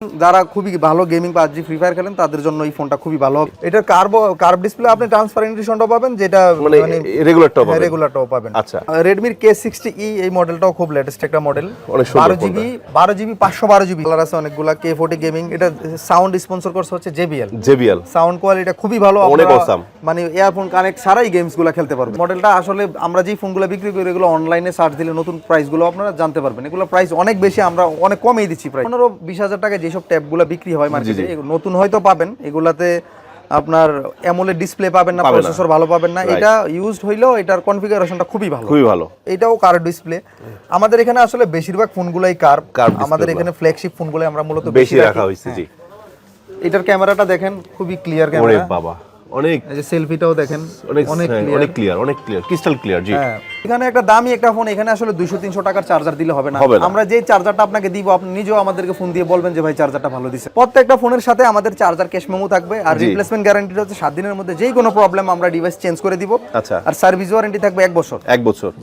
যারা খুবই ভালো গেমিং পাবজি ফ্রি ফায়ার খেলেন তাদের জন্য এই ফোনটা খুবই ভালো হবে। এটার কার্ভ ডিসপ্লে আপনি ট্রান্সপারেন্টেশনটাও পাবেন, যেটা মানে রেগুলারটাও পাবেন। রেগুলারটাও পাবেন। আচ্ছা, Redmi K60e এই মডেলটাও খুব লেটেস্ট একটা মডেল, অনেক সুন্দর 12GB 512GB কালার আছে অনেকগুলা। K40 গেমিং, এটা সাউন্ড স্পন্সর করছে হচ্ছে JBL সাউন্ড কোয়ালিটি খুবই ভালো, অনেক অসাম, মানে ইয়ারফোন কানেক্ট ছাড়াই গেমস গুলো খেলতে পারবেন। মডেলটা আসলে আমরা যেই ফোনগুলো বিক্রি করি এগুলো অনলাইনে সার্চ দিলে নতুন প্রাইস গুলো আপনারা জানতে পারবেন। এগুলো প্রাইস অনেক বেশি, আমরা অনেক কমেই দিচ্ছি প্রাইস। 15-20 হাজার টাকায় যেসব ট্যাবগুলো বিক্রি হয় মার্কেটে, নতুন হয়তো পাবেন, এগুলাতে আপনার অ্যামোলেড ডিসপ্লে পাবেন না, প্রসেসর ভালো পাবেন না। এটা ইউজড হইলেও এটার কনফিগারেশনটা খুবই ভালো। এটাও কার্ভ ডিসপ্লে। আমাদের এখানে আসলে বেশিরভাগ ফোনগুলাই কার্ভ, আমাদের এখানে ফ্ল্যাগশিপ ফোনগুলাই আমরা মূলত বেশি রাখা হয়েছে। জি, এটার ক্যামেরাটা দেখেন, খুবই ক্লিয়ার ক্যামেরা। ওরে বাবা, অনেক, এই যে সেলফিটাও দেখেন, অনেক ক্লিয়ার, ক্রিস্টাল ক্লিয়ার। জি, এখানে একটা দামি একটা ফোন, এখানে আসলে 200-300 টাকার চার্জার দিলে হবে না। আমরা যে চার্জারটা আপনাকে দিব, আপনি নিজেও আমাদেরকে ফোন দিয়ে বলবেন যে ভাই চার্জারটা ভালো দিছে। প্রত্যেকটা ফোনের সাথে আমাদের চার্জার ক্যাশ মেমো থাকবে, আর রিপ্লেসমেন্ট গ্যারান্টিটা হচ্ছে 7 দিনের মধ্যে যেই কোনো প্রবলেম আমরা ডিভাইস চেঞ্জ করে দিব। আচ্ছা, আর সার্ভিস ওয়ারেন্টি থাকবে 1 বছর।